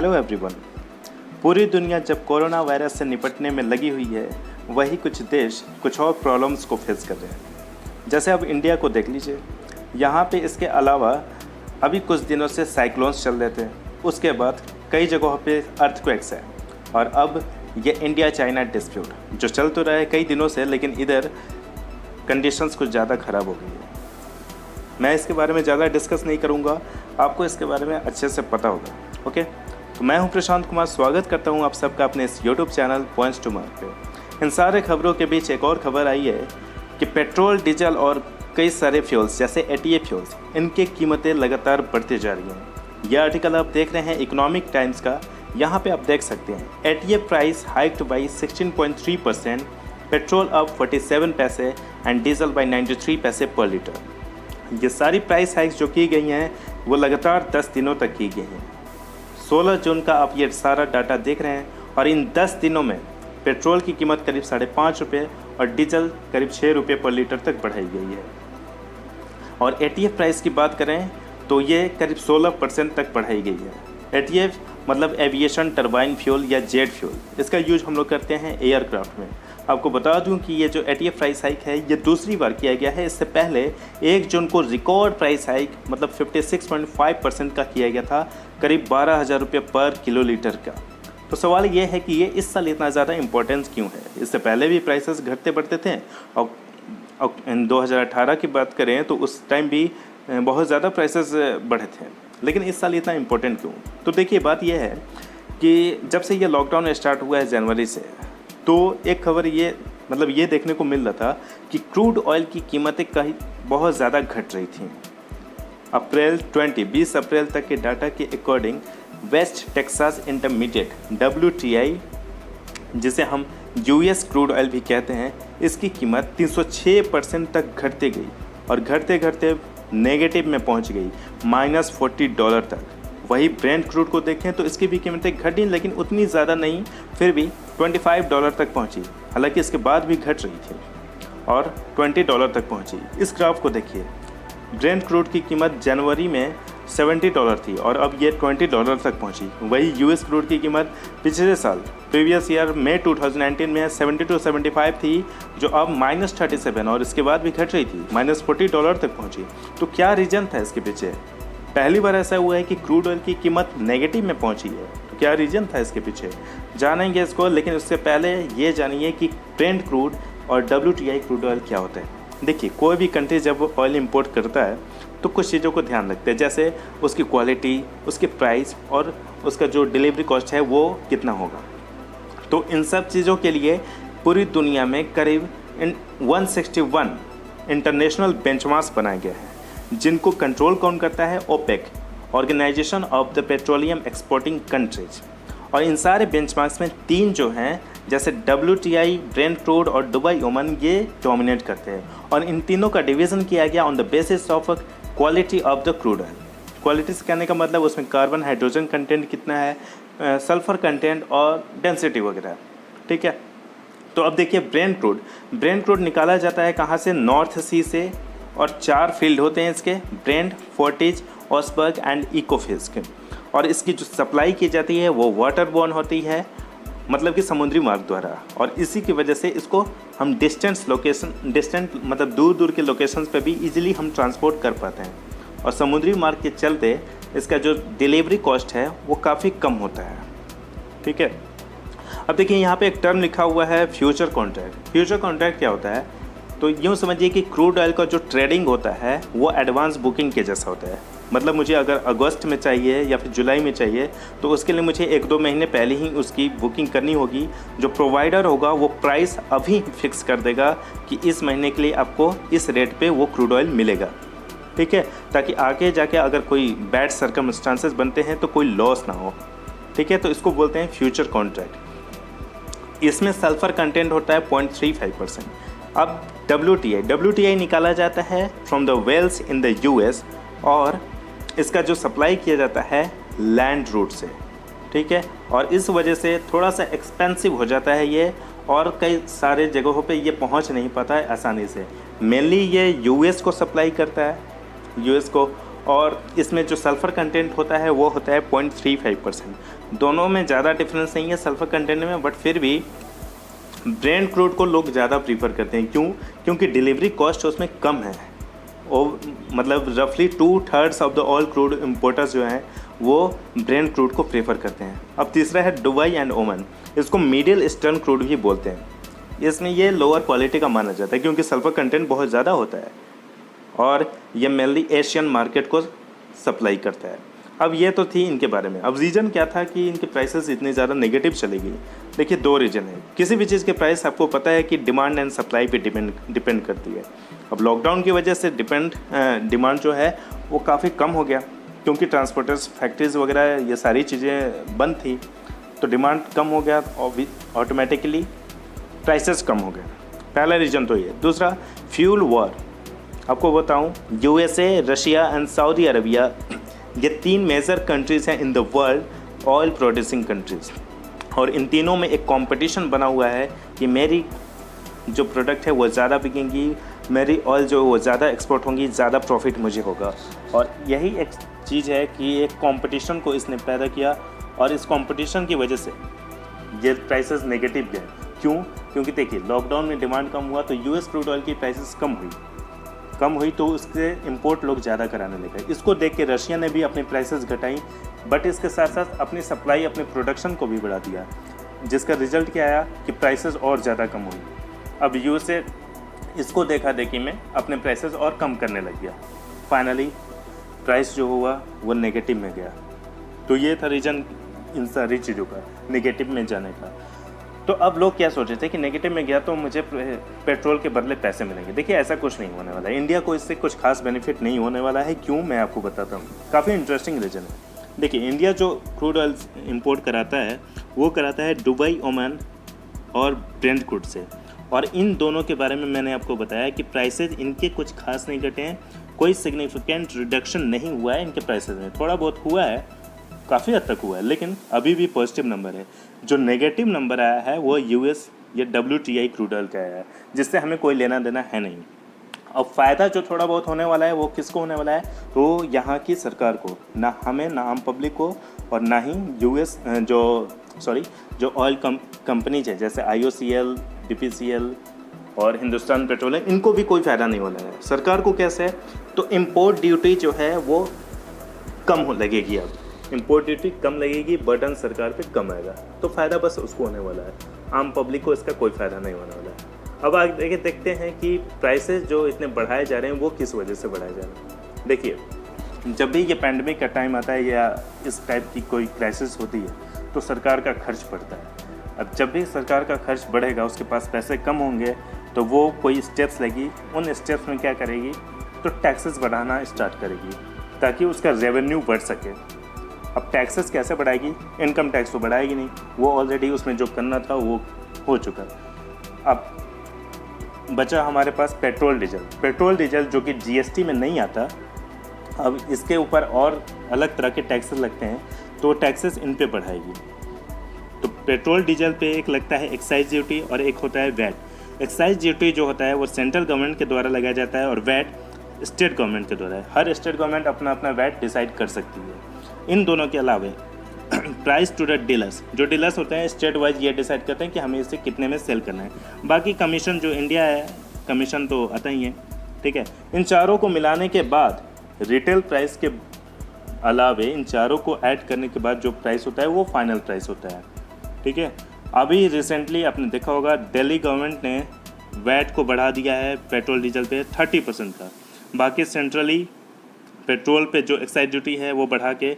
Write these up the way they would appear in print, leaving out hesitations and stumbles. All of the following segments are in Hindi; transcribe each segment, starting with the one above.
Hello everyone. पूरी दुनिया जब कोरोना वायरस से निपटने में लगी हुई है, वही कुछ देश कुछ और प्रॉब्लम्स को फेस कर रहे हैं। जैसे अब इंडिया को देख लीजिए, यहाँ पे इसके अलावा अभी कुछ दिनों से साइक्लोन्स चल रहे थे, उसके बाद कई जगहों पे अर्थक्वेक्स है, और अब ये इंडिया चाइना डिस्प्यूट जो चल तो रहा है कई दिनों से, लेकिन इधर कंडीशंस कुछ ज़्यादा ख़राब हो गई है। मैं इसके बारे में ज़्यादा डिस्कस नहीं करूँगा, आपको इसके बारे में अच्छे से पता होगा। ओके, तो मैं हूं प्रशांत कुमार, स्वागत करता हूं आप सबका अपने इस YouTube channel points to mark पे। इन सारे खबरों के बीच एक और खबर आई है कि पेट्रोल, डीजल और कई सारे फ्यूल्स जैसे एटीए फ्यूल्स, इनकी कीमतें लगातार बढ़ती जा रही हैं। यह आर्टिकल आप देख रहे हैं इकोनॉमिक टाइम्स का। यहाँ पे आप देख सकते हैं ATA price hiked by 16.3%, petrol up 47 पैसे एंड डीजल बाई 93 पैसे पर लीटर। ये सारी प्राइस हाइक्स जो की गई हैं वो लगातार 10 दिनों तक की गई हैं। 16 जून का आप ये सारा डाटा देख रहे हैं, और इन 10 दिनों में पेट्रोल की कीमत करीब 5.5 रुपये और डीजल करीब 6 रुपये पर लीटर तक बढ़ाई गई है। और एटीएफ प्राइस की बात करें तो ये करीब 16% तक बढ़ाई गई है। एटीएफ मतलब एविएशन टरबाइन फ्यूल या जेट फ्यूल, इसका यूज हम लोग करते हैं एयरक्राफ्ट में। आपको बता दूं कि ये जो एटीएफ प्राइस हाइक है ये दूसरी बार किया गया है। इससे पहले 1 जून को रिकॉर्ड प्राइस हाइक मतलब 56.5% का किया गया था, करीब 12,000 रुपये पर किलो लीटर का। तो सवाल ये है कि ये इस साल इतना ज़्यादा इम्पोर्टेंस क्यों है? इससे पहले भी प्राइसेस घटते बढ़ते थे, और 2018 की बात करें तो उस टाइम भी बहुत ज़्यादा प्राइसेस बढ़े थे, लेकिन इस साल इतना इम्पोर्टेंट क्यों? तो देखिए, बात यह है कि जब से ये लॉकडाउन स्टार्ट हुआ है जनवरी से, तो एक खबर ये देखने को मिल रहा था कि क्रूड ऑयल की कीमतें कहीं बहुत ज़्यादा घट रही थी। 20 अप्रैल तक के डाटा के according West Texas intermediate WTI, जिसे हम US क्रूड ऑयल भी कहते हैं, इसकी कीमत 306% तक घटती गई, और घटते घटते नेगेटिव में पहुंच गई -$40 तक। वही ब्रेंट क्रूड को देखें तो इसकी भी कीमतें घटी, लेकिन उतनी ज़्यादा नहीं, फिर भी $25 तक पहुंची। हालांकि इसके बाद भी घट रही थी और $20 तक पहुंची। इस ग्राफ को देखिए, ब्रेंट क्रूड की कीमत जनवरी में $70 थी और अब ये $20 तक पहुंची। वही US क्रूड की कीमत पिछले साल प्रीवियस ईयर में 2019 में 70-75 थी, जो अब -37 और इसके बाद भी घट रही थी, -$40 तक पहुंची। तो क्या रीज़न था इसके पीछे? पहली बार ऐसा हुआ है कि क्रूड ऑयल की कीमत नेगेटिव में पहुंची है। तो क्या रीज़न था इसके पीछे, जानेंगे इसको, लेकिन उससे पहले ये जानिए कि ब्रेंट क्रूड और WTI क्रूड ऑयल क्या होता है। देखिए, कोई भी कंट्री जब ऑयल इंपोर्ट करता है तो कुछ चीज़ों को ध्यान रखते हैं, जैसे उसकी क्वालिटी, उसकी प्राइस और उसका जो डिलीवरी कॉस्ट है वो कितना होगा। तो इन सब चीज़ों के लिए पूरी दुनिया में करीब 161 इंटरनेशनल बेंचमार्क्स बनाए गए हैं, जिनको कंट्रोल कौन करता है? OPEC, organisation of the petroleum exporting countries. और इन सारे बेंचमार्क्स में 3 जो हैं, जैसे WTI, ब्रेंट क्रूड और दुबई ओमन, ये डोमिनेट करते हैं। और इन तीनों का डिवीज़न किया गया on the basis of quality of the crude oil. Quality से कहने का मतलब उसमें कार्बन, हाइड्रोजन कंटेंट कितना है, सल्फर कंटेंट और डेंसिटी वगैरह। ठीक है, तो अब देखिए ब्रेंट क्रूड निकाला जाता है कहाँ से? नॉर्थ सी से, और 4 फील्ड होते हैं इसके, ब्रेंट, फोर्टिज, ऑसबर्ग एंड इकोफिस्क। और इसकी जो सप्लाई की जाती है वो वाटरबोर्न होती है, मतलब कि समुद्री मार्ग द्वारा, और इसी की वजह से इसको हम डिस्टेंट मतलब दूर के लोकेशंस पे भी इजीली हम ट्रांसपोर्ट कर पाते हैं। और समुद्री मार्ग के चलते इसका जो डिलीवरी कॉस्ट है वो काफ़ी कम होता है। ठीक है, अब देखिए यहाँ पे एक टर्म लिखा हुआ है फ्यूचर कॉन्ट्रैक्ट। फ्यूचर कॉन्ट्रैक्ट क्या होता है? तो यूँ समझिए कि क्रूड ऑयल का जो ट्रेडिंग होता है वो एडवांस बुकिंग के जैसा होता है। मतलब मुझे अगर अगस्त में चाहिए या फिर जुलाई में चाहिए, तो उसके लिए मुझे 1-2 महीने पहले ही उसकी बुकिंग करनी होगी। जो प्रोवाइडर होगा वो प्राइस अभी फिक्स कर देगा कि इस महीने के लिए आपको इस रेट पे वो क्रूड ऑयल मिलेगा। ठीक है, ताकि आगे जाके अगर कोई बैड सर्कमस्टांसेस बनते हैं तो कोई लॉस ना हो। ठीक है, तो इसको बोलते हैं फ्यूचर कॉन्ट्रैक्ट। इसमें सल्फर कंटेंट होता है 0.35%। अब WTI निकाला जाता है from the wells in the US, और इसका जो सप्लाई किया जाता है लैंड रूट से। ठीक है, और इस वजह से थोड़ा सा एक्सपेंसिव हो जाता है ये, और कई सारे जगहों पे ये पहुंच नहीं पाता है आसानी से। मेनली ये US को सप्लाई करता है, US को, और इसमें जो सल्फ़र कंटेंट होता है वो होता है 0.35%। दोनों में ज़्यादा डिफरेंस नहीं है सल्फ़र कंटेंट में, बट फिर भी ब्रेंट क्रूड को लोग ज़्यादा प्रीफर करते हैं। क्यों? क्योंकि डिलीवरी कॉस्ट उसमें कम है। और मतलब रफली 2/3 of the all crude importers जो हैं वो ब्रेंट क्रूड को प्रेफर करते हैं। अब तीसरा है दुबई एंड ओमान। इसको मिडिल ईस्टर्न क्रूड भी बोलते हैं। इसमें ये लोअर क्वालिटी का माना जाता है क्योंकि सल्फ़र कंटेंट बहुत ज़्यादा होता है और ये मेनली एशियन मार्केट को सप्लाई करता है। अब ये तो थी इनके बारे में। अब रीज़न क्या था कि इनके प्राइसेस इतनी ज़्यादा नेगेटिव चली गई? देखिए, 2 रीज़न है। किसी भी चीज़ के प्राइस आपको पता है कि डिमांड एंड सप्लाई पे डिपेंड करती है। अब लॉकडाउन की वजह से डिमांड जो है वो काफ़ी कम हो गया क्योंकि ट्रांसपोर्टर्स, फैक्ट्रीज़ वगैरह ये सारी चीज़ें बंद थी, तो डिमांड कम हो गया और ऑटोमेटिकली प्राइसेस कम हो गए। पहला रीज़न तो ये। दूसरा, फ्यूल वॉर। आपको बताऊं, USA, Russia and Saudi Arabia, ये 3 मेजर कंट्रीज़ हैं in the world oil producing countries, और इन तीनों में एक कंपटीशन बना हुआ है कि मेरी जो प्रोडक्ट है वो ज़्यादा बिकेंगी, मेरी ऑयल जो वो ज़्यादा एक्सपोर्ट होंगी, ज़्यादा प्रॉफिट मुझे होगा। और यही एक चीज़ है कि एक कंपटीशन को इसने पैदा किया और इस कंपटीशन की वजह से ये प्राइसेस नेगेटिव गए। क्यों? क्योंकि देखिए, लॉकडाउन में डिमांड कम हुआ तो यूएस क्रूड ऑयल की प्राइसेस कम हुई तो उसके इंपोर्ट लोग ज़्यादा कराने लगे। इसको देख के रशिया ने भी अपनी प्राइसेस घटाई, बट इसके साथ साथ अपनी सप्लाई, अपने प्रोडक्शन को भी बढ़ा दिया, जिसका रिजल्ट क्या आया कि प्राइसेस और ज़्यादा कम हुई। अब यूएसए इसको देखा देखी में अपने प्राइसेस और कम करने लग गया। फाइनली प्राइस जो हुआ वो नेगेटिव में गया। तो ये था रीज़न इन सारी चीज़ों का नेगेटिव में जाने का। तो अब लोग क्या सोच रहे थे कि नेगेटिव में गया तो मुझे पेट्रोल के बदले पैसे मिलेंगे। देखिए, ऐसा कुछ नहीं होने वाला है। इंडिया को इससे कुछ खास बेनिफिट नहीं होने वाला है। क्यों? मैं आपको बताता हूँ। काफ़ी इंटरेस्टिंग रीज़न है। देखिए, इंडिया जो क्रूड ऑयल इंपोर्ट कराता है वो कराता है दुबई, ओमान और ब्रेंट क्रूड से, और इन दोनों के बारे में मैंने आपको बताया कि प्राइसेज इनके कुछ खास नहीं घटे हैं, कोई सिग्निफिकेंट रिडक्शन नहीं हुआ है इनके प्राइसेज में। थोड़ा बहुत हुआ है, काफ़ी हद तक हुआ है, लेकिन अभी भी पॉजिटिव नंबर है। जो नेगेटिव नंबर आया है वो यूएस या WTI क्रूड ऑयल का आया है, जिससे हमें कोई लेना देना है नहीं। अब फ़ायदा जो थोड़ा बहुत होने वाला है वो किसको होने वाला है? तो यहाँ की सरकार को, ना हमें, ना आम पब्लिक को, और ना ही जो ऑयल कंपनीज है जैसे IOCL, BPCL और हिंदुस्तान पेट्रोलियम, इनको भी कोई फ़ायदा नहीं होने है। सरकार को कैसे है? तो इम्पोर्ट ड्यूटी जो है वो कम लगेगी। अब इम्पोर्ट ड्यूटी कम लगेगी, बर्डन सरकार पे कम आएगा, तो फ़ायदा बस उसको होने वाला है। आम पब्लिक को इसका कोई फ़ायदा नहीं होने वाला है। अब आगे देखते हैं कि प्राइसेस जो इतने बढ़ाए जा रहे हैं वो किस वजह से बढ़ाए जा रहे हैं। देखिए, जब भी ये पैंडमिक का टाइम आता है या इस टाइप की कोई क्राइसिस होती है तो सरकार का खर्च बढ़ता है। अब जब भी सरकार का खर्च बढ़ेगा, उसके पास पैसे कम होंगे, तो वो कोई स्टेप्स लेगी। उन स्टेप्स में क्या करेगी? तो टैक्सेस बढ़ाना स्टार्ट करेगी ताकि उसका रेवेन्यू बढ़ सके। अब टैक्सेस कैसे बढ़ाएगी? इनकम टैक्स तो बढ़ाएगी नहीं, वो ऑलरेडी उसमें जो करना था वो हो चुका। अब बचा हमारे पास पेट्रोल डीजल जो कि GST में नहीं आता। अब इसके ऊपर और अलग तरह के टैक्सेस लगते हैं, तो टैक्सेस इन पे बढ़ाएगी। तो पेट्रोल डीजल पे एक लगता है एक्साइज ड्यूटी और एक होता है वैट। एक्साइज ड्यूटी जो होता है वो सेंट्रल गवर्नमेंट के द्वारा लगाया जाता है और वैट स्टेट गवर्नमेंट के द्वारा है। हर स्टेट गवर्नमेंट अपना अपना वैट डिसाइड कर सकती है। इन दोनों के अलावा प्राइस टू द डीलर्स, जो डीलर्स होते हैं स्टेट वाइज ये डिसाइड करते हैं कि हमें इसे कितने में सेल करना है। बाकी कमीशन जो इंडिया है, कमीशन तो आता ही है, ठीक है। इन चारों को मिलाने के बाद रिटेल प्राइस के अलावे इन चारों को ऐड करने के बाद जो प्राइस होता है वो फाइनल प्राइस होता है, ठीक है। अभी रिसेंटली आपने देखा होगा दिल्ली गवर्नमेंट ने वैट को बढ़ा दिया है पेट्रोल डीजल पे 30% का। बाकी सेंट्रली पेट्रोल पे जो एक्साइज ड्यूटी है वो बढ़ा के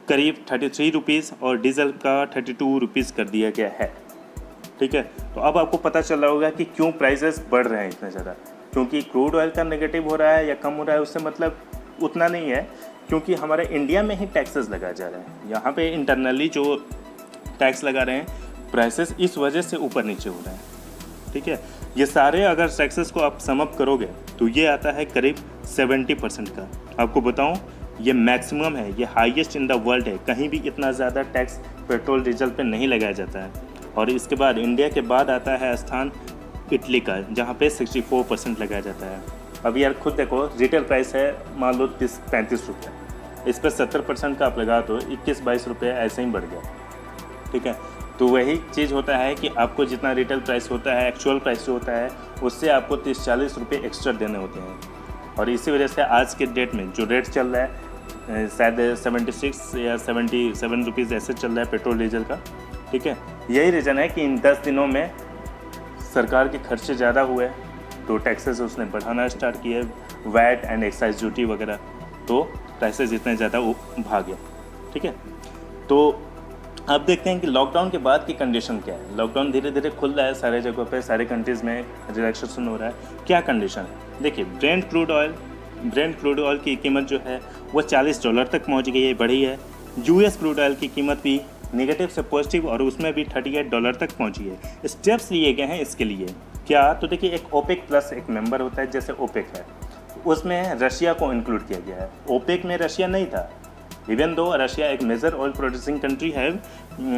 करीब 33 रुपीज़ और डीजल का 32 रुपीज़ कर दिया गया है, ठीक है। तो अब आपको पता चल रहा होगा कि क्यों प्राइसेस बढ़ रहे हैं इतने ज़्यादा। क्योंकि क्रूड ऑयल का नेगेटिव हो रहा है या कम हो रहा है, उससे मतलब उतना नहीं है, क्योंकि हमारे इंडिया में ही टैक्सेस लगाए जा रहे हैं। यहाँ पे इंटरनली जो टैक्स लगा रहे हैं, प्राइसेस इस वजह से ऊपर नीचे हो रहे हैं, ठीक है। ये सारे अगर टैक्सेस को आप सम अप करोगे तो ये आता है करीब 70% का। आपको बताऊं, ये मैक्सिमम है, ये हाईएस्ट इन द वर्ल्ड है। कहीं भी इतना ज़्यादा टैक्स पेट्रोल डीजल पे नहीं लगाया जाता है। और इसके बाद इंडिया के बाद आता है स्थान इटली का, जहाँ पे 64% लगाया जाता है। अब यार खुद देखो, रिटेल प्राइस है मान लो 30-35 रुपये, इस पर 70% का आप लगा तो 21-22 रुपये ऐसे ही बढ़ गया। ठीक है, तो वही चीज़ होता है कि आपको जितना रिटेल प्राइस होता है, एक्चुअल प्राइस जो होता है, उससे आपको 30-40 रुपये एक्स्ट्रा देने होते हैं। और इसी वजह से आज के डेट में जो रेट चल रहा है शायद 76 या 77 रुपीज़ ऐसे चल रहा है पेट्रोल डीजल का। ठीक है, यही रीज़न है कि इन 10 दिनों में सरकार के खर्चे ज़्यादा हुए, तो टैक्सेस उसने बढ़ाना स्टार्ट किए, वैट एंड एक्साइज ड्यूटी वगैरह, तो प्राइसेस इतने ज़्यादा वो भाग गया। ठीक है, तो अब देखते हैं कि लॉकडाउन के बाद की कंडीशन क्या है। लॉकडाउन धीरे धीरे खुल रहा है सारे जगहों पे, सारे कंट्रीज़ में रिलैक्सेशन हो रहा है। क्या कंडीशन है, देखिए ब्रेंट क्रूड ऑयल की कीमत जो है वो $40 तक पहुंच गई है, बढ़ी है। यूएस क्रूड ऑयल की कीमत भी नेगेटिव से पॉजिटिव और उसमें भी $38 तक पहुंची है। स्टेप्स लिए गए हैं इसके लिए। क्या, तो देखिए एक ओपेक प्लस एक मेंबर होता है, जैसे ओपेक है, उसमें रशिया को इंक्लूड किया गया है। ओपेक में रशिया नहीं था, इवन दो रशिया एक मेजर ऑयल प्रोड्यूसिंग कंट्री है,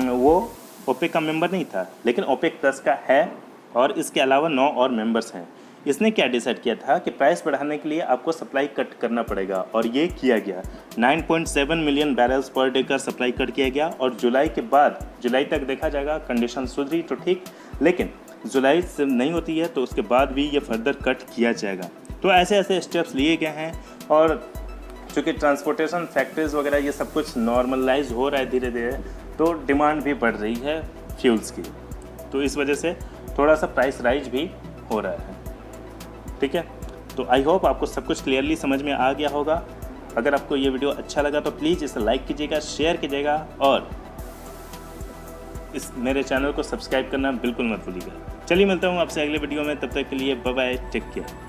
वो ओपेक का मेंबर नहीं था, लेकिन ओपेक प्लस का है। और इसके अलावा 9 और मेंबर्स हैं। इसने क्या डिसाइड किया था कि प्राइस बढ़ाने के लिए आपको सप्लाई कट करना पड़ेगा, और ये किया गया। 9.7 मिलियन बैरल्स पर डे का सप्लाई कट किया गया। और जुलाई के बाद, जुलाई तक देखा जाएगा, कंडीशन सुधरी तो ठीक, लेकिन जुलाई से नहीं होती है तो उसके बाद भी ये फर्दर कट किया जाएगा। तो ऐसे ऐसे स्टेप्स लिए गए हैं। और चूँकि ट्रांसपोर्टेशन, फैक्ट्रीज वगैरह ये सब कुछ नॉर्मलाइज हो रहा है धीरे धीरे, तो डिमांड भी बढ़ रही है फ्यूल्स की, तो इस वजह से थोड़ा सा प्राइस राइज भी हो रहा है। ठीक है, तो आई होप आपको सब कुछ क्लियरली समझ में आ गया होगा। अगर आपको ये वीडियो अच्छा लगा तो प्लीज़ इसे लाइक कीजिएगा, शेयर कीजिएगा, और इस मेरे चैनल को सब्सक्राइब करना बिल्कुल मत भूलिएगा। चलिए मिलता हूँ आपसे अगले वीडियो में, तब तक के लिए बाय बाय, टेक केयर।